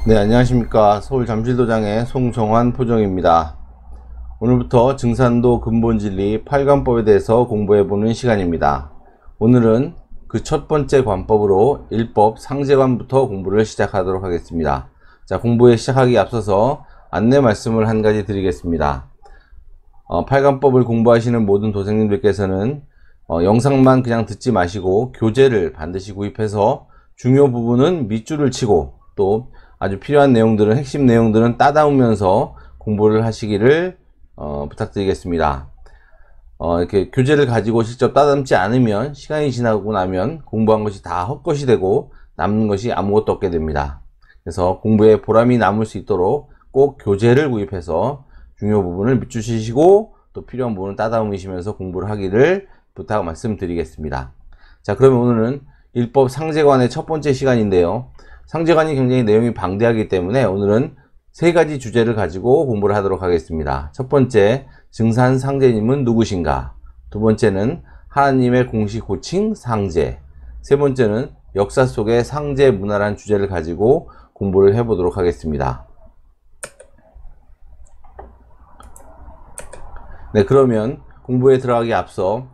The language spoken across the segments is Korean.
네, 안녕하십니까. 서울 잠실도장의 송정환 포정입니다. 오늘부터 증산도 근본진리 8관법에 대해서 공부해보는 시간입니다. 오늘은 그 첫 번째 관법으로 1법 상제관부터 공부를 시작하도록 하겠습니다. 자, 공부에 시작하기 앞서서 안내 말씀을 한 가지 드리겠습니다. 8관법을 공부하시는 모든 도생님들께서는 영상만 그냥 듣지 마시고 교재를 반드시 구입해서 중요 부분은 밑줄을 치고 또 아주 필요한 내용들은, 핵심 내용들은 따다오면서 공부를 하시기를 부탁드리겠습니다. 이렇게 교재를 가지고 직접 따담지 않으면 시간이 지나고 나면 공부한 것이 다 헛것이 되고 남는 것이 아무것도 없게 됩니다. 그래서 공부에 보람이 남을 수 있도록 꼭 교재를 구입해서 중요 부분을 밑줄 치시고 또 필요한 부분을 따다오시면서 공부를 하기를 부탁 말씀드리겠습니다. 자, 그러면 오늘은 일법 상제관의 첫 번째 시간인데요. 상제관이 굉장히 내용이 방대하기 때문에 오늘은 세 가지 주제를 가지고 공부를 하도록 하겠습니다. 첫 번째, 증산 상제님은 누구신가? 두 번째는 하나님의 공식 호칭 상제. 세 번째는 역사 속의 상제 문화란 주제를 가지고 공부를 해보도록 하겠습니다. 네, 그러면 공부에 들어가기 앞서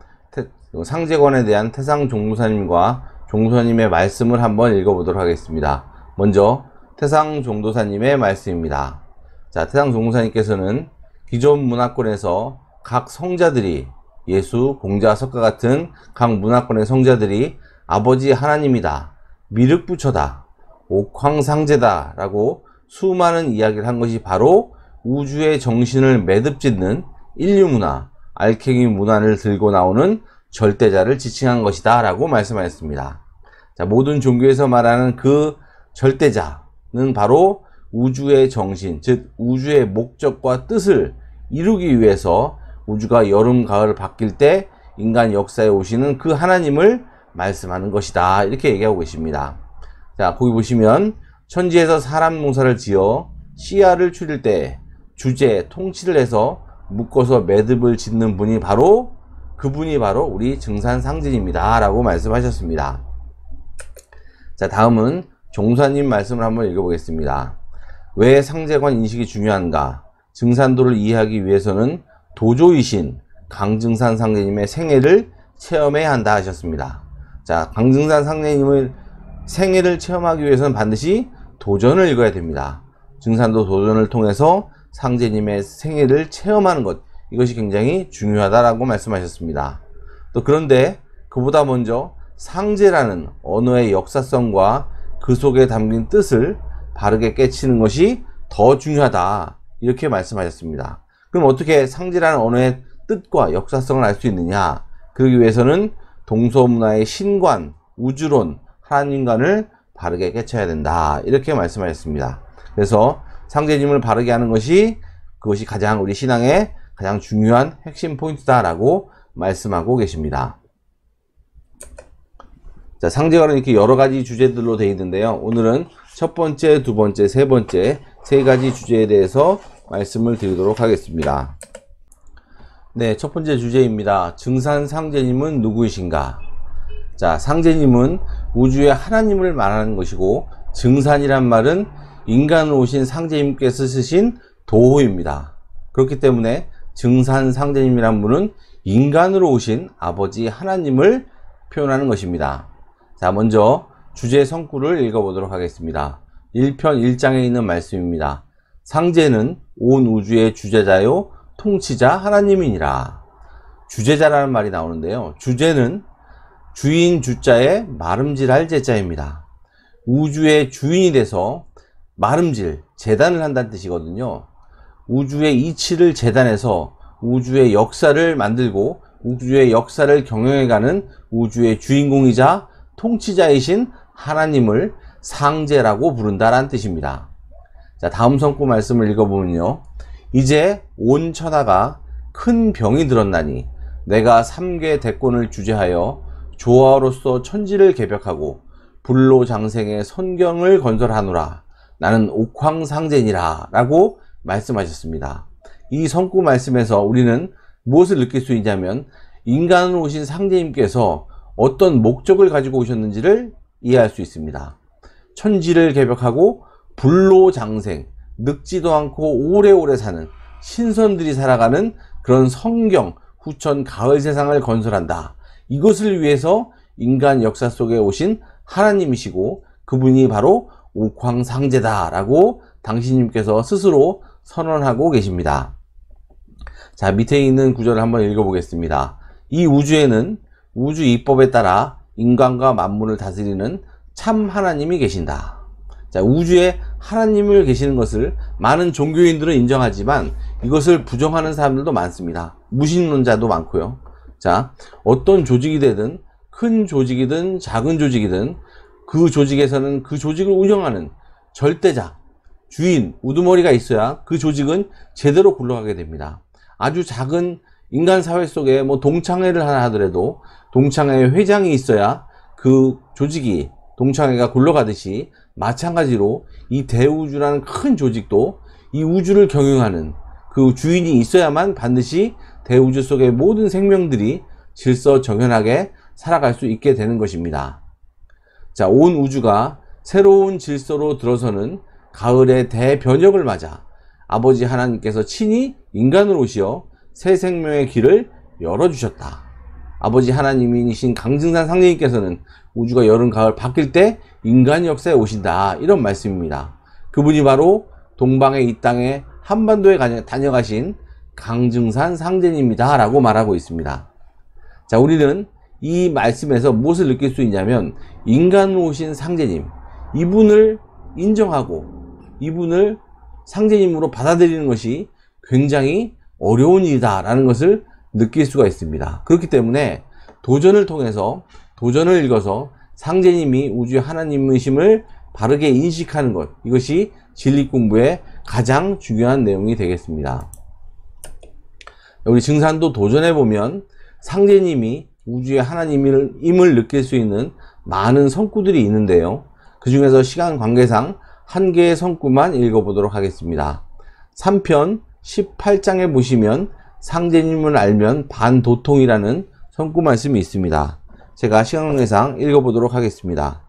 상제관에 대한 태상 종도사님과 종도사님의 말씀을 한번 읽어보도록 하겠습니다. 먼저 태상 종도사님의 말씀입니다. 자, 태상 종도사님께서는 기존 문화권에서 각 성자들이 예수, 공자, 석가 같은 각 문화권의 성자들이 아버지 하나님이다, 미륵부처다, 옥황상제다 라고 수많은 이야기를 한 것이 바로 우주의 정신을 매듭짓는 인류문화, 알케미 문화를 들고 나오는 절대자를 지칭한 것이다 라고 말씀하셨습니다. 자, 모든 종교에서 말하는 그 절대자는 바로 우주의 정신, 즉 우주의 목적과 뜻을 이루기 위해서 우주가 여름, 가을 바뀔 때 인간 역사에 오시는 그 하나님을 말씀하는 것이다, 이렇게 얘기하고 계십니다. 자, 거기 보시면 천지에서 사람 농사를 지어 씨알을 추릴 때 주제, 통치를 해서 묶어서 매듭을 짓는 분이 바로 그분이 바로 우리 증산상제입니다 라고 말씀하셨습니다. 자, 다음은 종사님 말씀을 한번 읽어보겠습니다. 왜 상제관 인식이 중요한가? 증산도를 이해하기 위해서는 도조이신 강증산 상제님의 생애를 체험해야 한다 하셨습니다. 자, 강증산 상제님의 생애를 체험하기 위해서는 반드시 도전을 읽어야 됩니다. 증산도 도전을 통해서 상제님의 생애를 체험하는 것, 이것이 굉장히 중요하다라고 말씀하셨습니다. 또 그런데 그보다 먼저 상제라는 언어의 역사성과 그 속에 담긴 뜻을 바르게 깨치는 것이 더 중요하다, 이렇게 말씀하셨습니다. 그럼 어떻게 상제라는 언어의 뜻과 역사성을 알 수 있느냐? 그러기 위해서는 동서문화의 신관, 우주론, 하나님관을 바르게 깨쳐야 된다, 이렇게 말씀하셨습니다. 그래서 상제님을 바르게 하는 것이 그것이 가장 우리 신앙의 가장 중요한 핵심 포인트다라고 말씀하고 계십니다. 자, 상제관은 이렇게 여러 가지 주제들로 되어 있는데요. 오늘은 첫 번째, 두 번째, 세 번째 세 가지 주제에 대해서 말씀을 드리도록 하겠습니다. 네, 첫 번째 주제입니다. 증산 상제님은 누구이신가? 자, 상제님은 우주의 하나님을 말하는 것이고, 증산이란 말은 인간으로 오신 상제님께서 쓰신 도호입니다. 그렇기 때문에 증산 상제님이란 분은 인간으로 오신 아버지 하나님을 표현하는 것입니다. 자, 먼저 주제 성구를 읽어보도록 하겠습니다. 1편 1장에 있는 말씀입니다. 상제는 온 우주의 주제자요 통치자 하나님이니라. 주제자라는 말이 나오는데요. 주제는 주인 주자에 마름질할 제자입니다. 우주의 주인이 돼서 마름질, 재단을 한다는 뜻이거든요. 우주의 이치를 재단해서 우주의 역사를 만들고 우주의 역사를 경영해가는 우주의 주인공이자 통치자이신 하나님을 상제라고 부른다라는 뜻입니다. 자, 다음 성구 말씀을 읽어보면요. 이제 온 천하가 큰 병이 들었나니 내가 삼계 대권을 주재하여 조화로서 천지를 개벽하고 불로 장생의 선경을 건설하노라. 나는 옥황상제니라 라고 말씀하셨습니다. 이 성구 말씀에서 우리는 무엇을 느낄 수 있냐면 인간으로 오신 상제님께서 어떤 목적을 가지고 오셨는지를 이해할 수 있습니다. 천지를 개벽하고 불로장생, 늙지도 않고 오래오래 사는 신선들이 살아가는 그런 성경, 후천, 가을 세상을 건설한다. 이것을 위해서 인간 역사 속에 오신 하나님이시고 그분이 바로 옥황상제다라고 당신님께서 스스로 선언하고 계십니다. 자, 밑에 있는 구절을 한번 읽어보겠습니다. 이 우주에는 우주 이법에 따라 인간과 만물을 다스리는 참 하나님이 계신다. 자, 우주에 하나님을 계시는 것을 많은 종교인들은 인정하지만 이것을 부정하는 사람들도 많습니다. 무신론자도 많고요. 자, 어떤 조직이 되든 큰 조직이든 작은 조직이든 그 조직에서는 그 조직을 운영하는 절대자, 주인, 우두머리가 있어야 그 조직은 제대로 굴러가게 됩니다. 아주 작은 인간 사회 속에 뭐 동창회를 하나 하더라도 동창회 회장이 있어야 그 조직이, 동창회가 굴러가듯이 마찬가지로 이 대우주라는 큰 조직도 이 우주를 경영하는 그 주인이 있어야만 반드시 대우주 속의 모든 생명들이 질서정연하게 살아갈 수 있게 되는 것입니다. 자, 온 우주가 새로운 질서로 들어서는 가을의 대변혁을 맞아 아버지 하나님께서 친히 인간으로 오시어 새 생명의 길을 열어주셨다. 아버지 하나님이신 강증산 상제님께서는 우주가 여름, 가을 바뀔 때 인간 역사에 오신다. 이런 말씀입니다. 그분이 바로 동방의 이 땅에 한반도에 다녀가신 강증산 상제님입니다. 라고 말하고 있습니다. 자, 우리는 이 말씀에서 무엇을 느낄 수 있냐면 인간으로 오신 상제님, 이분을 인정하고 이분을 상제님으로 받아들이는 것이 굉장히 어려운 일이다 라는 것을 느낄 수가 있습니다. 그렇기 때문에 도전을 통해서, 도전을 읽어서 상제님이 우주의 하나님이심을 바르게 인식하는 것, 이것이 진리 공부의 가장 중요한 내용이 되겠습니다. 우리 증산도 도전해보면 상제님이 우주의 하나님임을 느낄 수 있는 많은 성구들이 있는데요. 그 중에서 시간 관계상 한 개의 성구만 읽어보도록 하겠습니다. 3편 18장에 보시면 상제님을 알면 반도통이라는 성구 말씀이 있습니다. 제가 시간 관계상 읽어보도록 하겠습니다.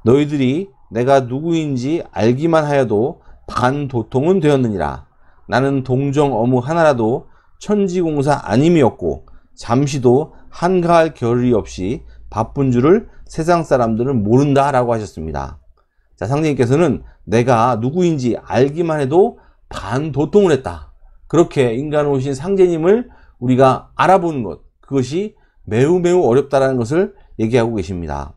너희들이 내가 누구인지 알기만 하여도 반도통은 되었느니라. 나는 동정 어무 하나라도 천지공사 아님이었고 잠시도 한가할 겨를이 없이 바쁜 줄을 세상 사람들은 모른다 라고 하셨습니다. 자, 상제님께서는 내가 누구인지 알기만 해도 반도통을 했다. 그렇게 인간 오신 상제님을 우리가 알아보는 것, 그것이 매우 어렵다라는 것을 얘기하고 계십니다.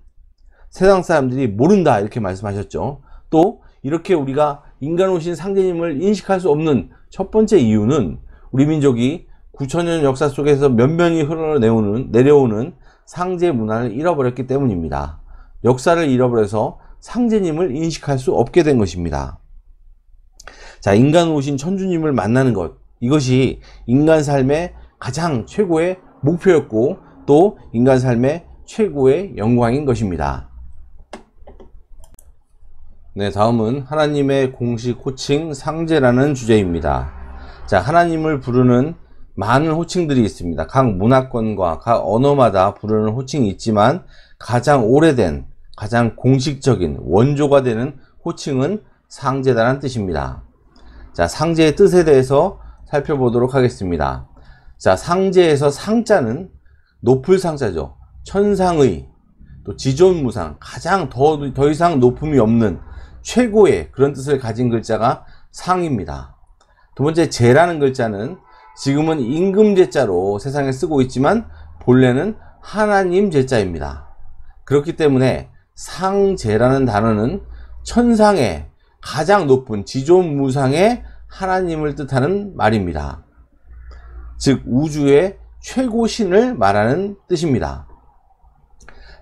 세상 사람들이 모른다 이렇게 말씀하셨죠. 또 이렇게 우리가 인간 오신 상제님을 인식할 수 없는 첫 번째 이유는 우리 민족이 9천년 역사 속에서 면면이 내려오는 상제 문화를 잃어버렸기 때문입니다. 역사를 잃어버려서 상제님을 인식할 수 없게 된 것입니다. 자, 인간 오신 천주님을 만나는 것, 이것이 인간 삶의 가장 최고의 목표였고 또 인간 삶의 최고의 영광인 것입니다. 네, 다음은 하나님의 공식 호칭 상제라는 주제입니다. 자, 하나님을 부르는 많은 호칭들이 있습니다. 각 문화권과 각 언어마다 부르는 호칭이 있지만 가장 오래된, 가장 공식적인 원조가 되는 호칭은 상제다라는 뜻입니다. 자, 상제의 뜻에 대해서 살펴보도록 하겠습니다. 자, 상제에서 상자는 높을 상자죠. 천상의, 또 지존무상, 가장 더 이상 높음이 없는 최고의 그런 뜻을 가진 글자가 상입니다. 두 번째, 제라는 글자는 지금은 임금제자로 세상에 쓰고 있지만 본래는 하나님 제자입니다. 그렇기 때문에 상제라는 단어는 천상의 가장 높은 지존무상의 하나님을 뜻하는 말입니다. 즉 우주의 최고신을 말하는 뜻입니다.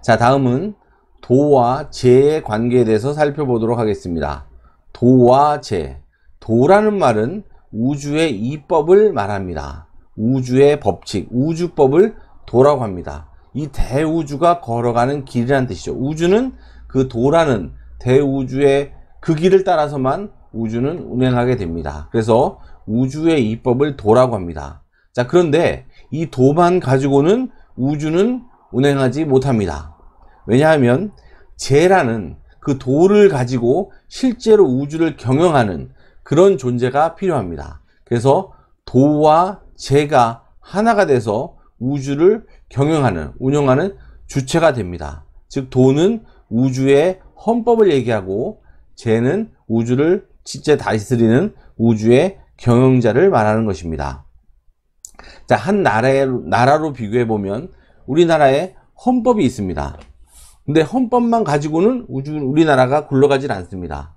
자, 다음은 도와 제의 관계에 대해서 살펴보도록 하겠습니다. 도와 제, 도라는 말은 우주의 이법을 말합니다. 우주의 법칙, 우주법을 도라고 합니다. 이 대우주가 걸어가는 길이라는 뜻이죠. 우주는 그 도라는 대우주의 그 길을 따라서만 우주는 운행하게 됩니다. 그래서 우주의 이법을 도라고 합니다. 자, 그런데 이 도만 가지고는 우주는 운행하지 못합니다. 왜냐하면 제라는 그 도를 가지고 실제로 우주를 경영하는 그런 존재가 필요합니다. 그래서 도와 재가 하나가 돼서 우주를 경영하는, 운영하는 주체가 됩니다. 즉 도는 우주의 헌법을 얘기하고 재는 우주를 실제 다스리는 우주의 경영자를 말하는 것입니다. 자, 한 나라로 비교해 보면 우리나라에 헌법이 있습니다. 근데 헌법만 가지고는 우리나라가 굴러가질 않습니다.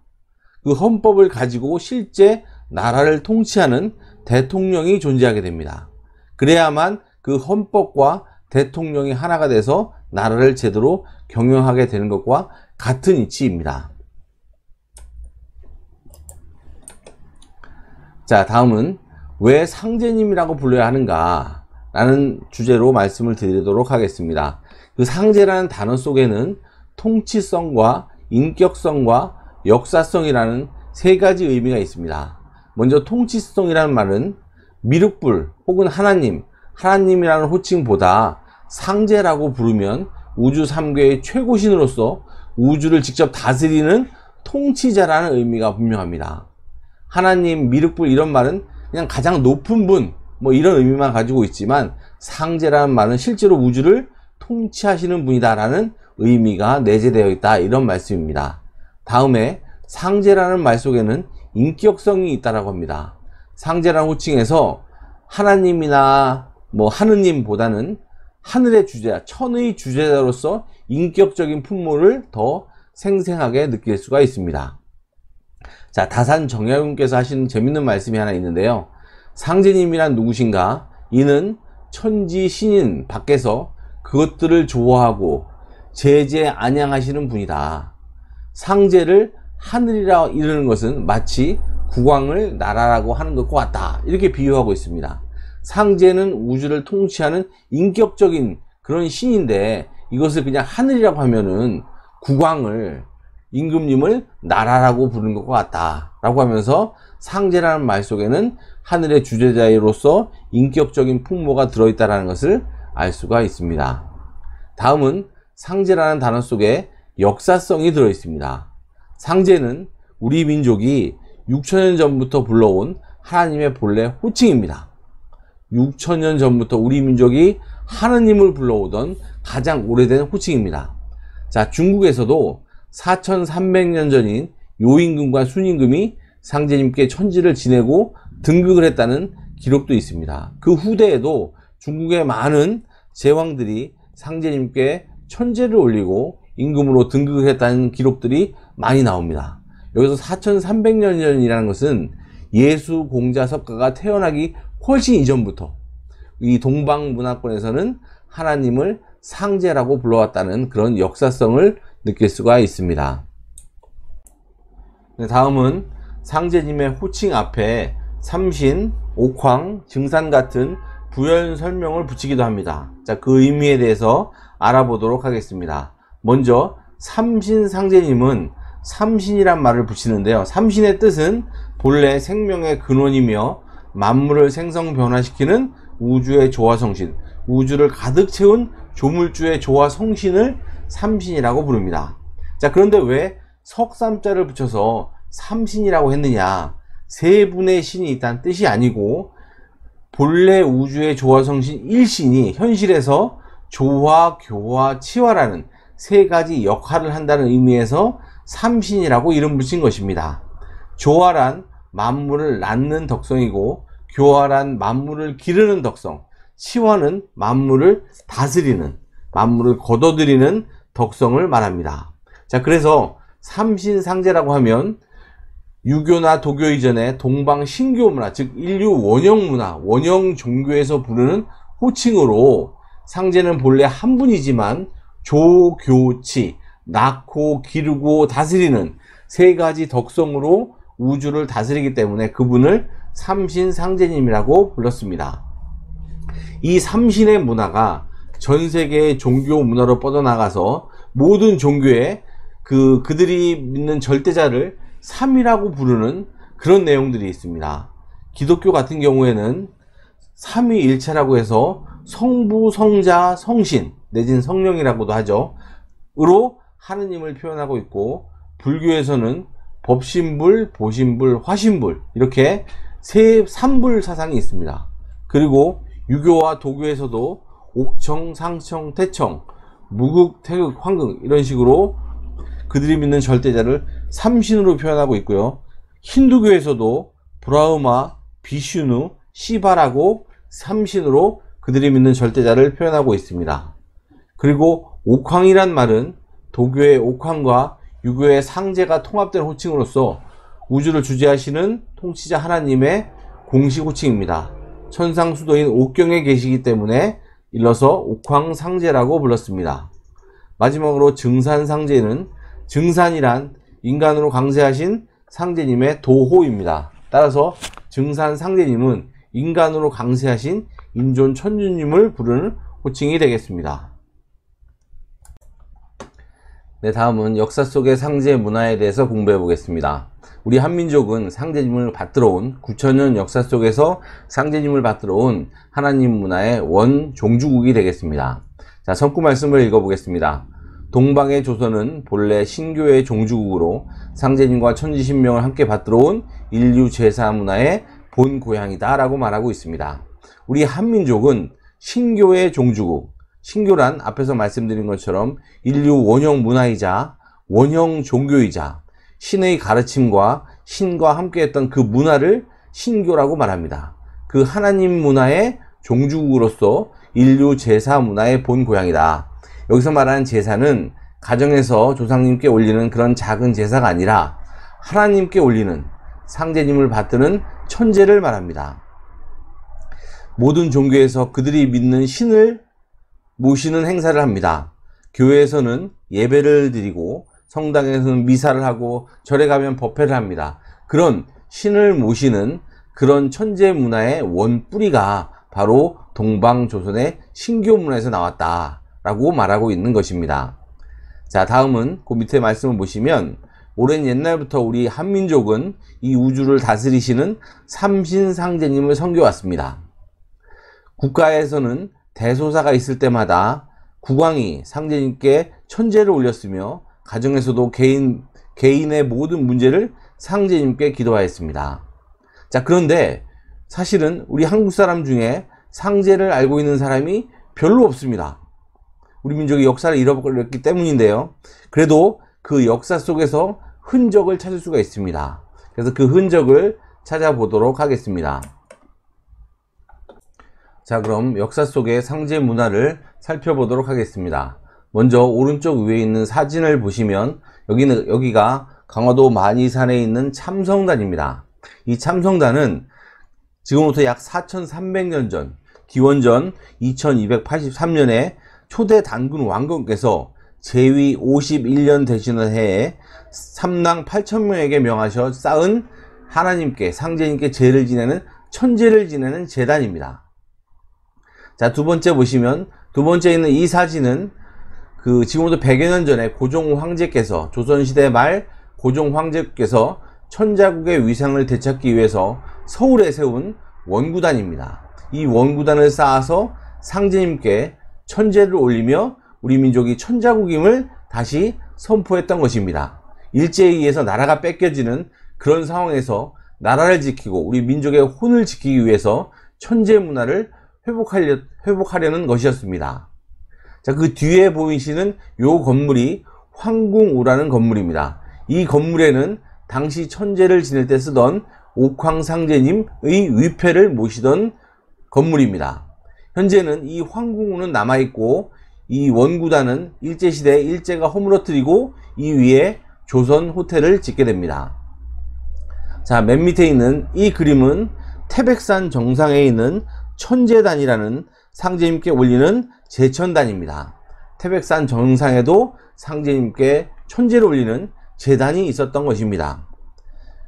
그 헌법을 가지고 실제 나라를 통치하는 대통령이 존재하게 됩니다. 그래야만 그 헌법과 대통령이 하나가 돼서 나라를 제대로 경영하게 되는 것과 같은 이치입니다. 자, 다음은 왜 상제님이라고 불러야 하는가 라는 주제로 말씀을 드리도록 하겠습니다. 그 상제라는 단어 속에는 통치성과 인격성과 역사성이라는 세 가지 의미가 있습니다. 먼저 통치성이라는 말은 미륵불 혹은 하나님이라는 호칭보다 상제라고 부르면 우주 3계의 최고신으로서 우주를 직접 다스리는 통치자라는 의미가 분명합니다. 하나님, 미륵불 이런 말은 그냥 가장 높은 분 뭐 이런 의미만 가지고 있지만 상제라는 말은 실제로 우주를 통치하시는 분이다라는 의미가 내재되어 있다, 이런 말씀입니다. 다음에 상제라는 말 속에는 인격성이 있다라고 합니다. 상제라는 호칭에서 하나님이나 뭐 하느님보다는 하늘의 주제자, 천의 주제자로서 인격적인 풍모를 더 생생하게 느낄 수가 있습니다. 자, 다산 정약용께서 하시는 재밌는 말씀이 하나 있는데요. 상제님이란 누구신가? 이는 천지 신인 밖에서 그것들을 좋아하고 제재 안양하시는 분이다. 상제를 하늘이라 이르는 것은 마치 국왕을 나라라고 하는 것과 같다, 이렇게 비유하고 있습니다. 상제는 우주를 통치하는 인격적인 그런 신인데 이것을 그냥 하늘이라고 하면은 국왕을, 임금님을 나라라고 부르는 것과 같다 라고 하면서 상제라는 말 속에는 하늘의 주제자로서 인격적인 풍모가 들어있다는 것을 알 수가 있습니다. 다음은 상제라는 단어 속에 역사성이 들어있습니다. 상제는 우리 민족이 6천년 전부터 불러온 하나님의 본래 호칭입니다. 6천년 전부터 우리 민족이 하느님을 불러오던 가장 오래된 호칭입니다. 자, 중국에서도 4300년 전인 요임금과 순임금이 상제님께 천지를 지내고 등극을 했다는 기록도 있습니다. 그 후대에도 중국의 많은 제왕들이 상제님께 천제를 올리고 임금으로 등극을 했다는 기록들이 많이 나옵니다. 여기서 4300년 전이라는 것은 예수 공자 석가가 태어나기 훨씬 이전부터 이 동방 문화권에서는 하나님을 상제라고 불러왔다는 그런 역사성을 느낄 수가 있습니다. 다음은 상제님의 호칭 앞에 삼신, 옥황, 증산 같은 부연 설명을 붙이기도 합니다. 자, 그 의미에 대해서 알아보도록 하겠습니다. 먼저 삼신 상제님은 삼신이란 말을 붙이는데요. 삼신의 뜻은 본래 생명의 근원이며 만물을 생성 변화시키는 우주의 조화성신, 우주를 가득 채운 조물주의 조화성신을 삼신이라고 부릅니다. 자, 그런데 왜 석삼자를 붙여서 삼신이라고 했느냐? 세 분의 신이 있다는 뜻이 아니고 본래 우주의 조화성신 1신이 현실에서 조화, 교화, 치화라는 세 가지 역할을 한다는 의미에서 삼신이라고 이름 붙인 것입니다. 조화란 만물을 낳는 덕성이고 교화란 만물을 기르는 덕성, 치화는 만물을 다스리는, 만물을 거둬들이는 덕성을 말합니다. 자, 그래서 삼신상제라고 하면 유교나 도교 이전의 동방 신교 문화, 즉 인류 원형 문화, 원형 종교에서 부르는 호칭으로 상제는 본래 한 분이지만 조교치, 낳고 기르고 다스리는 세 가지 덕성으로 우주를 다스리기 때문에 그분을 삼신상제님이라고 불렀습니다. 이 삼신의 문화가 전 세계의 종교 문화로 뻗어나가서 모든 종교에 그들이 믿는 절대자를 삼이라고 부르는 그런 내용들이 있습니다. 기독교 같은 경우에는 삼위일체라고 해서 성부, 성자, 성신 내지는 성령이라고도 하죠. 으로 하느님을 표현하고 있고, 불교에서는 법신불, 보신불, 화신불 이렇게 삼불 사상이 있습니다. 그리고 유교와 도교에서도 옥청, 상청, 태청, 무극, 태극, 황극 이런 식으로 그들이 믿는 절대자를 삼신으로 표현하고 있고요. 힌두교에서도 브라흐마, 비슈누, 시바라고 삼신으로 그들이 믿는 절대자를 표현하고 있습니다. 그리고 옥황이란 말은 도교의 옥황과 유교의 상제가 통합된 호칭으로서 우주를 주재하시는 통치자 하나님의 공식 호칭입니다. 천상수도인 옥경에 계시기 때문에 일러서 옥황상제라고 불렀습니다. 마지막으로 증산상제는 증산이란 인간으로 강세하신 상제님의 도호입니다. 따라서 증산상제님은 인간으로 강세하신 인존천주님을 부르는 호칭이 되겠습니다. 네, 다음은 역사 속의 상제 문화에 대해서 공부해 보겠습니다. 우리 한민족은 상제님을 받들어 온 9,000년 역사 속에서 상제님을 받들어 온 하나님 문화의 원 종주국이 되겠습니다. 자, 성구 말씀을 읽어보겠습니다. 동방의 조선은 본래 신교의 종주국으로 상제님과 천지신명을 함께 받들어 온 인류 제사 문화의 본 고향이다 라고 말하고 있습니다. 우리 한민족은 신교의 종주국, 신교란 앞에서 말씀드린 것처럼 인류 원형 문화이자 원형 종교이자 신의 가르침과 신과 함께했던 그 문화를 신교라고 말합니다. 그 하나님 문화의 종주국으로서 인류 제사 문화의 본 고향이다. 여기서 말하는 제사는 가정에서 조상님께 올리는 그런 작은 제사가 아니라 하나님께 올리는 상제님을 받드는 천제를 말합니다. 모든 종교에서 그들이 믿는 신을 모시는 행사를 합니다. 교회에서는 예배를 드리고 성당에서는 미사를 하고 절에 가면 법회를 합니다. 그런 신을 모시는 그런 천재 문화의 원뿌리가 바로 동방조선의 신교 문화에서 나왔다라고 말하고 있는 것입니다. 자, 다음은 그 밑에 말씀을 보시면 오랜 옛날부터 우리 한민족은 이 우주를 다스리시는 삼신상제님을 섬겨왔습니다. 국가에서는 대소사가 있을 때마다 국왕이 상제님께 천제를 올렸으며 가정에서도 개인의 모든 문제를 상제님께 기도하였습니다. 자, 그런데 사실은 우리 한국 사람 중에 상제를 알고 있는 사람이 별로 없습니다. 우리 민족이 역사를 잃어버렸기 때문인데요. 그래도 그 역사 속에서 흔적을 찾을 수가 있습니다. 그래서 그 흔적을 찾아보도록 하겠습니다. 자, 그럼 역사 속의 상제 문화를 살펴보도록 하겠습니다. 먼저 오른쪽 위에 있는 사진을 보시면 여기가 강화도 만이산에 있는 참성단입니다. 이 참성단은 지금부터 약 4,300년 전, 기원전 2283년에 초대 단군 왕건께서 제위 51년 되시는 해에 삼랑 8,000명에게 명하셔 쌓은 하나님께, 상제님께 제를 지내는 천제를 지내는 제단입니다. 자, 두 번째 보시면 두 번째 있는 이 사진은 지금부터 100여 년 전에 고종 황제께서, 조선시대 말 고종 황제께서 천자국의 위상을 되찾기 위해서 서울에 세운 원구단입니다. 이 원구단을 쌓아서 상제님께 천제를 올리며 우리 민족이 천자국임을 다시 선포했던 것입니다. 일제에 의해서 나라가 뺏겨지는 그런 상황에서 나라를 지키고 우리 민족의 혼을 지키기 위해서 천제 문화를 회복하려는 것이었습니다. 자, 그 뒤에 보이시는 요 건물이 황궁우라는 건물입니다. 이 건물에는 당시 천제를 지낼 때 쓰던 옥황상제님의 위패를 모시던 건물입니다. 현재는 이 황궁우는 남아있고 이 원구단은 일제시대에 일제가 허물어뜨리고 이 위에 조선 호텔을 짓게 됩니다. 자, 맨 밑에 있는 이 그림은 태백산 정상에 있는 천제단이라는 상제님께 올리는 제천단입니다. 태백산 정상에도 상제님께 천제를 올리는 제단이 있었던 것입니다.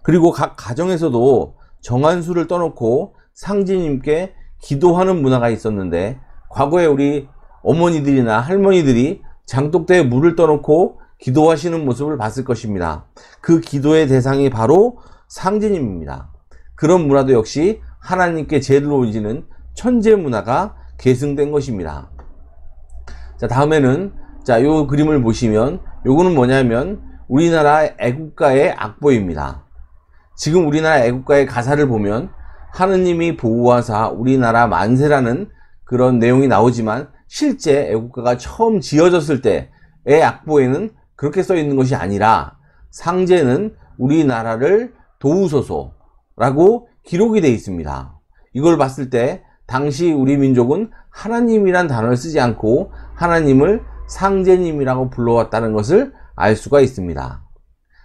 그리고 각 가정에서도 정한수를 떠놓고 상제님께 기도하는 문화가 있었는데, 과거에 우리 어머니들이나 할머니들이 장독대에 물을 떠놓고 기도하시는 모습을 봤을 것입니다. 그 기도의 대상이 바로 상제님입니다. 그런 문화도 역시 하나님께 제를 올리는 천제 문화가 계승된 것입니다. 자, 다음에는 요 그림을 보시면 요거는 뭐냐면 우리나라 애국가의 악보입니다. 지금 우리나라 애국가의 가사를 보면 하느님이 보호하사 우리나라 만세라는 그런 내용이 나오지만 실제 애국가가 처음 지어졌을 때의 악보에는 그렇게 써 있는 것이 아니라 상제는 우리나라를 도우소서라고 기록이 되어 있습니다. 이걸 봤을 때 당시 우리 민족은 하나님이란 단어를 쓰지 않고 하나님을 상제님이라고 불러왔다는 것을 알 수가 있습니다.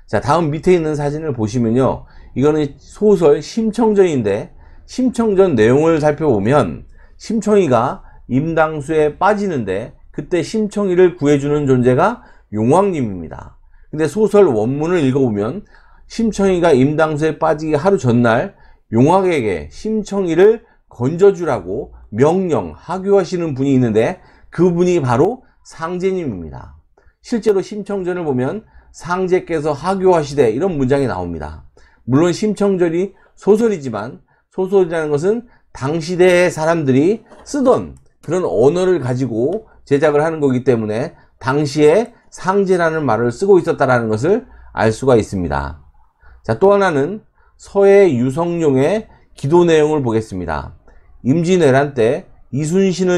자, 다음 밑에 있는 사진을 보시면요, 이거는 소설 심청전인데 심청전 내용을 살펴보면 심청이가 임당수에 빠지는데 그때 심청이를 구해주는 존재가 용왕님입니다. 근데 소설 원문을 읽어보면 심청이가 임당수에 빠지기 하루 전날 용왕에게 심청이를 건져주라고 명령, 하교하시는 분이 있는데 그분이 바로 상제님입니다. 실제로 심청전을 보면 상제께서 하교하시되 이런 문장이 나옵니다. 물론 심청전이 소설이지만 소설이라는 것은 당시대의 사람들이 쓰던 그런 언어를 가지고 제작을 하는 거기 때문에 당시에 상제라는 말을 쓰고 있었다는 것을 알 수가 있습니다. 자, 또 하나는 서해 유성룡의 기도 내용을 보겠습니다. 임진왜란 때 이순신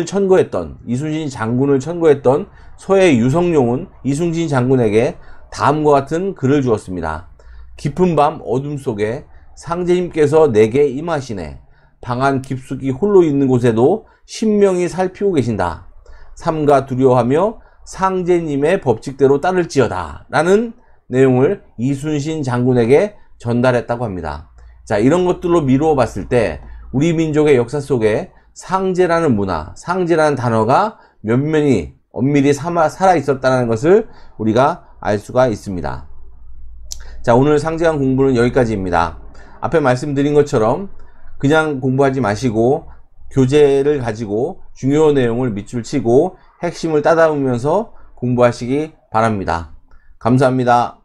장군을 천거했던 서해 유성룡은 이순신 장군에게 다음과 같은 글을 주었습니다. 깊은 밤 어둠 속에 상제님께서 내게 임하시네. 방안 깊숙이 홀로 있는 곳에도 신명히 살피고 계신다. 삼가 두려워하며 상제님의 법칙대로 따를지어다 라는 내용을 이순신 장군에게 전달했다고 합니다. 자, 이런 것들로 미루어 봤을 때 우리 민족의 역사 속에 상제라는 문화, 상제라는 단어가 면면히 엄밀히 살아 있었다는 것을 우리가 알 수가 있습니다. 자, 오늘 상제관 공부는 여기까지입니다. 앞에 말씀드린 것처럼 그냥 공부하지 마시고 교재를 가지고 중요 내용을 밑줄 치고 핵심을 따다보면서 공부하시기 바랍니다. 감사합니다.